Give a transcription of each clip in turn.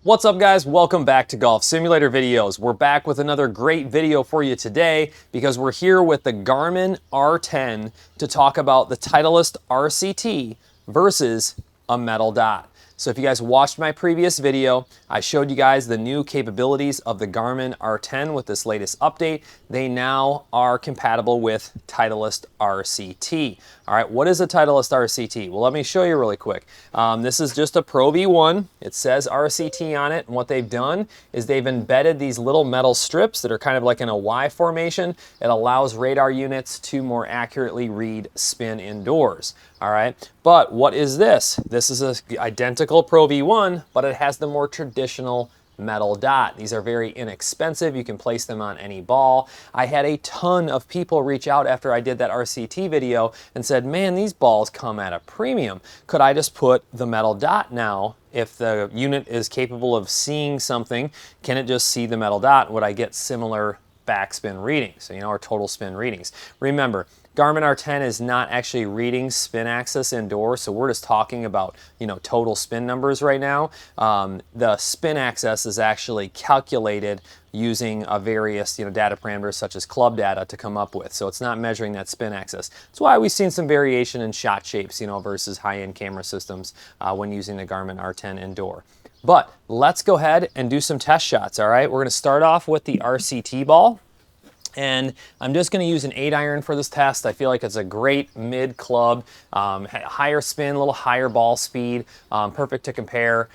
What's up guys, welcome back to Golf Simulator Videos. We're back with another great video for you today because we're here with the Garmin R10 to talk about the Titleist RCT versus a metal dot. So if you guys watched my previous video, I showed you guys the new capabilities of the Garmin R10 with this latest update. They now are compatible with Titleist RCT. All right, what is a Titleist RCT? Well, let me show you really quick. This is just a Pro V1. It says RCT on it, and what they've done is they've embedded these little metal strips that are kind of like in a Y formation. It allows radar units to more accurately read spin indoors. All right, but what is this? This is an identical Pro V1, but it has the more traditional metal dot. These are very inexpensive. You can place them on any ball. I had a ton of people reach out after I did that RCT video and said, man, these balls come at a premium. Could I just put the metal dot now? If the unit is capable of seeing something, can it just see the metal dot? Would I get similar backspin readings, or total spin readings? Remember, Garmin R10 is not actually reading spin axis indoors, so we're just talking about, total spin numbers right now. The spin axis is actually calculated using various, data parameters such as club data to come up with. So it's not measuring that spin axis. That's why we've seen some variation in shot shapes, versus high-end camera systems when using the Garmin R10 indoor. But let's go ahead and do some test shots, all right? We're gonna start off with the RCT ball. And I'm just going to use an 8-iron for this test. I feel like it's a great mid club, higher spin, a little higher ball speed, perfect to compare.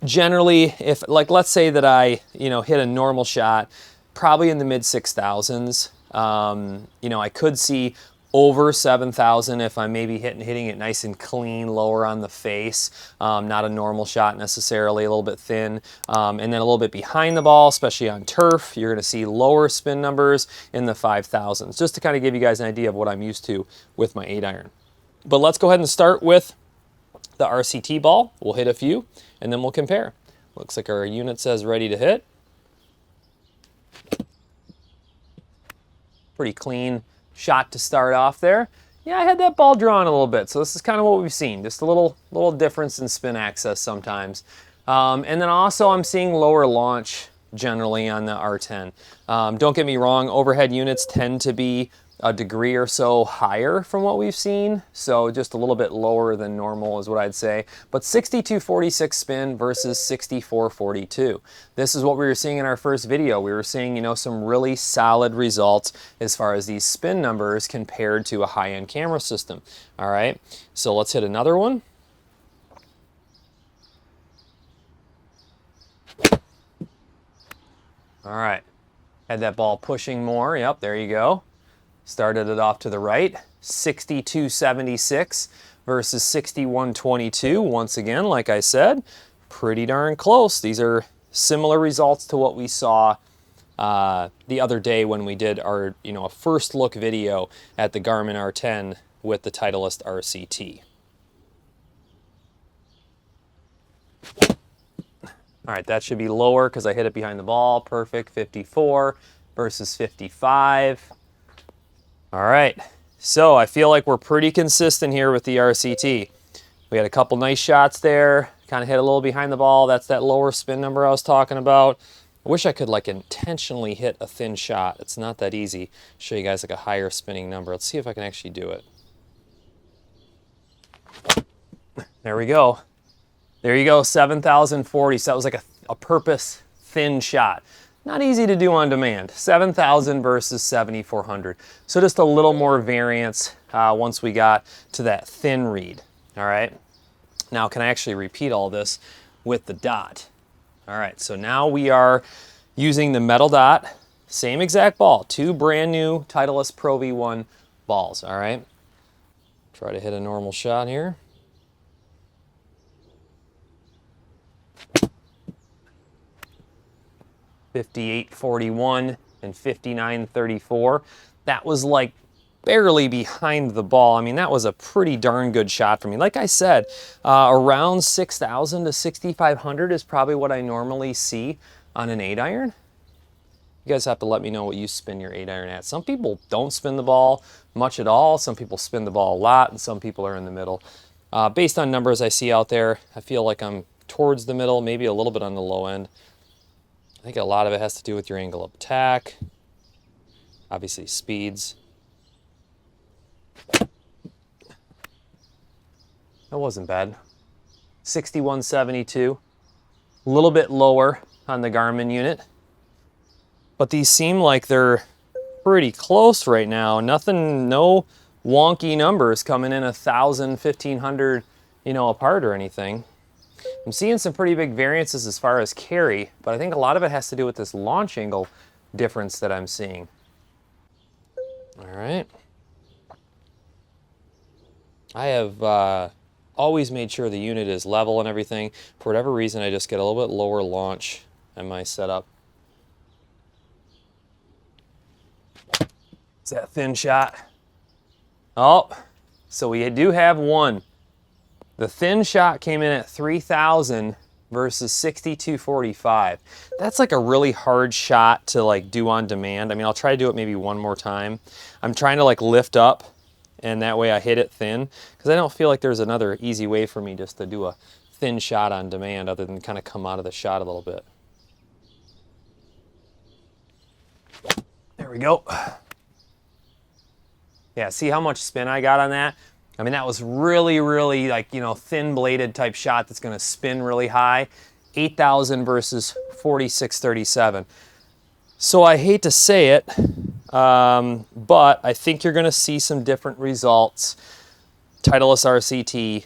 Generally, if let's say that I hit a normal shot, probably in the mid 6,000s. I could see over 7,000 if I'm maybe hitting it nice and clean, lower on the face, not a normal shot necessarily, a little bit thin, and then a little bit behind the ball, especially on turf, you're going to see lower spin numbers in the 5,000s, just to kind of give you guys an idea of what I'm used to with my 8-iron. But let's go ahead and start with the RCT ball. We'll hit a few, and then we'll compare. Looks like our unit says ready to hit. Pretty clean shot to start off there. Yeah, I had that ball drawn a little bit, so this is kind of what we've seen, just a little difference in spin axis sometimes. And then also I'm seeing lower launch generally on the R10. Don't get me wrong, overhead units tend to be a degree or so higher from what we've seen, so just a little bit lower than normal is what I'd say. But 6246 spin versus 6442. This is what we were seeing in our first video. We were seeing, some really solid results as far as these spin numbers compared to a high-end camera system. All right, so let's hit another one. All right, had that ball pushing more. Yep, there you go. Started it off to the right, 6276 versus 6122. Once again, like I said, pretty darn close. These are similar results to what we saw the other day when we did our, a first look video at the Garmin R10 with the Titleist RCT. All right, that should be lower because I hit it behind the ball. Perfect, 54 versus 55. All right, so I feel like we're pretty consistent here with the RCT. We had a couple nice shots there, kind of hit a little behind the ball. That's that lower spin number I was talking about. I wish I could intentionally hit a thin shot. It's not that easy. Show you guys a higher spinning number. Let's see if I can actually do it. There we go. There you go, 7,040. So that was like a purpose thin shot. Not easy to do on demand. 7,000 versus 7,400. So just a little more variance once we got to that thin read. All right. Now, can I actually repeat all this with the dot? All right. So now we are using the metal dot, same exact ball, two brand new Titleist Pro V1 balls. All right. Try to hit a normal shot here. .5841 and 5934. That was barely behind the ball. I mean, that was a pretty darn good shot for me. Like I said, around 6,000 to 6,500 is probably what I normally see on an 8-iron. You guys have to let me know what you spin your 8-iron at. Some people don't spin the ball much at all. Some people spin the ball a lot, and some people are in the middle. Based on numbers I see out there, I feel like I'm towards the middle, maybe a little bit on the low end. I think a lot of it has to do with your angle of attack, obviously speeds. That wasn't bad. 6172, a little bit lower on the Garmin unit, but these seem like they're pretty close right now. Nothing, no wonky numbers coming in 1,000, 1,500, you know, apart or anything. I'm seeing some pretty big variances as far as carry, but I think a lot of it has to do with this launch angle difference that I'm seeing. All right. I have always made sure the unit is level and everything. For whatever reason, I just get a little bit lower launch in my setup. Is that thin shot? Oh, so we do have one. The thin shot came in at 3,000 versus 6,245. That's like a really hard shot to like do on demand. I mean, I'll try to do it maybe one more time. I'm trying to like lift up, and that way I hit it thin, because I don't feel like there's another easy way for me just to do a thin shot on demand other than kind of come out of the shot a little bit. There we go. Yeah, see how much spin I got on that? I mean, that was really, really like, you know, thin bladed type shot that's gonna spin really high. 8,000 versus 4637. So I hate to say it, but I think you're gonna see some different results. Titleist RCT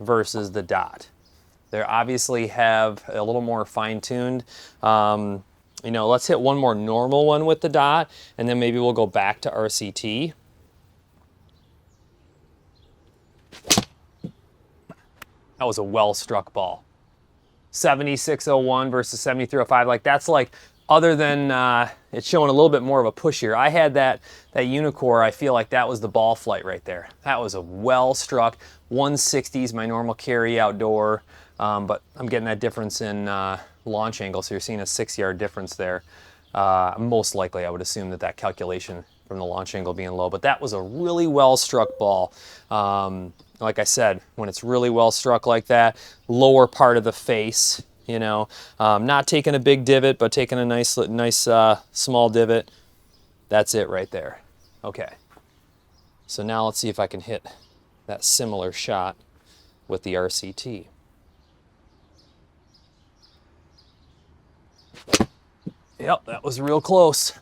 versus the dot. They obviously have a little more fine-tuned. You know, let's hit one more normal one with the dot, and then maybe we'll go back to RCT. That was a well-struck ball. 7601 versus 7305. Like, that's like, other than it's showing a little bit more of a push here. I had that Unicore, I feel like that was the ball flight right there. That was a well-struck. 160 is my normal carry outdoor, but I'm getting that difference in launch angle, so you're seeing a 6-yard difference there. Most likely, I would assume that calculation from the launch angle being low, but that was a really well-struck ball. Like I said, when it's really well struck like that, lower part of the face, you know, not taking a big divot, but taking a nice small divot. That's it right there. Okay. So now let's see if I can hit that similar shot with the RCT. Yep, that was real close.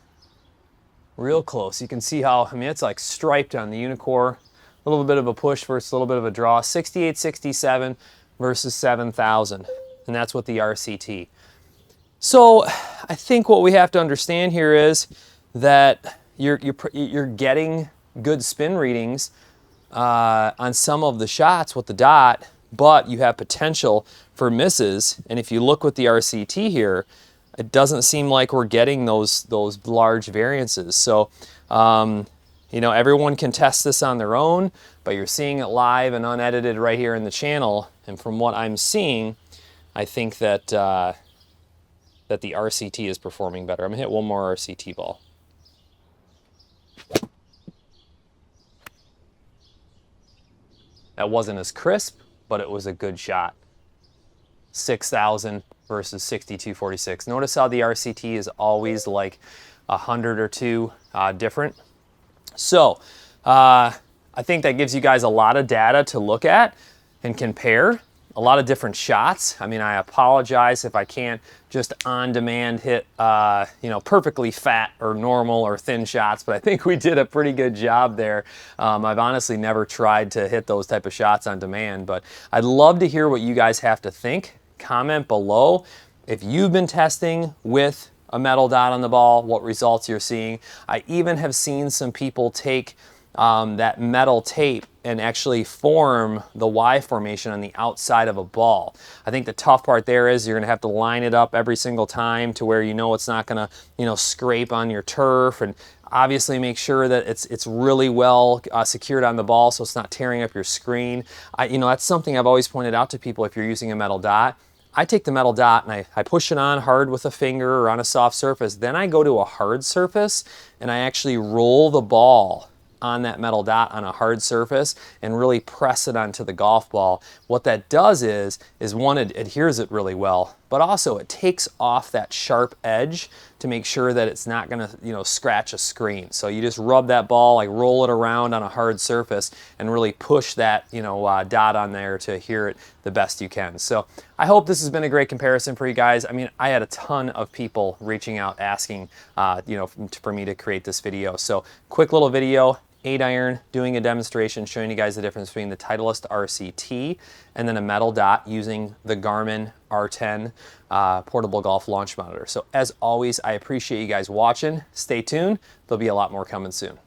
Real close. You can see how, I mean, it's like striped on the Unicore. A little bit of a push versus a little bit of a draw. 6867 versus 7,000, and that's with the RCT. So I think what we have to understand here is that you're getting good spin readings on some of the shots with the dot, but you have potential for misses. And if you look with the RCT here, it doesn't seem like we're getting those large variances. So you know, everyone can test this on their own, but you're seeing it live and unedited right here in the channel. And from what I'm seeing, I think that that the RCT is performing better. I'm gonna hit one more RCT ball. That wasn't as crisp, but it was a good shot. 6,000 versus 6,246. Notice how the RCT is always like 100 or 2 different. So I think that gives you guys a lot of data to look at and compare. A lot of different shots. I mean, I apologize if I can't just on demand hit, you know, perfectly fat or normal or thin shots, but I think we did a pretty good job there. I've honestly never tried to hit those type of shots on demand, but I'd love to hear what you guys have to think. Comment below if you've been testing with a metal dot on the ball, what results you're seeing. I even have seen some people take that metal tape and actually form the Y formation on the outside of a ball. I think the tough part there is you're gonna have to line it up every single time to where you know it's not gonna, you know, scrape on your turf, and obviously make sure that it's really well secured on the ball so it's not tearing up your screen. You know, that's something I've always pointed out to people. If you're using a metal dot, I take the metal dot and I push it on hard with a finger or on a soft surface. Then I go to a hard surface and I actually roll the ball on that metal dot on a hard surface and really press it onto the golf ball. What that does is one, it adheres it really well, but also it takes off that sharp edge to make sure that it's not gonna, you know, scratch a screen. So you just rub that ball, like roll it around on a hard surface and really push that, you know, dot on there to adhere it the best you can. So I hope this has been a great comparison for you guys. I mean, I had a ton of people reaching out asking, you know, for me to create this video. So quick little video, 8-iron, doing a demonstration, showing you guys the difference between the Titleist RCT and then a metal dot using the Garmin R10 portable golf launch monitor. So as always, I appreciate you guys watching. Stay tuned. There'll be a lot more coming soon.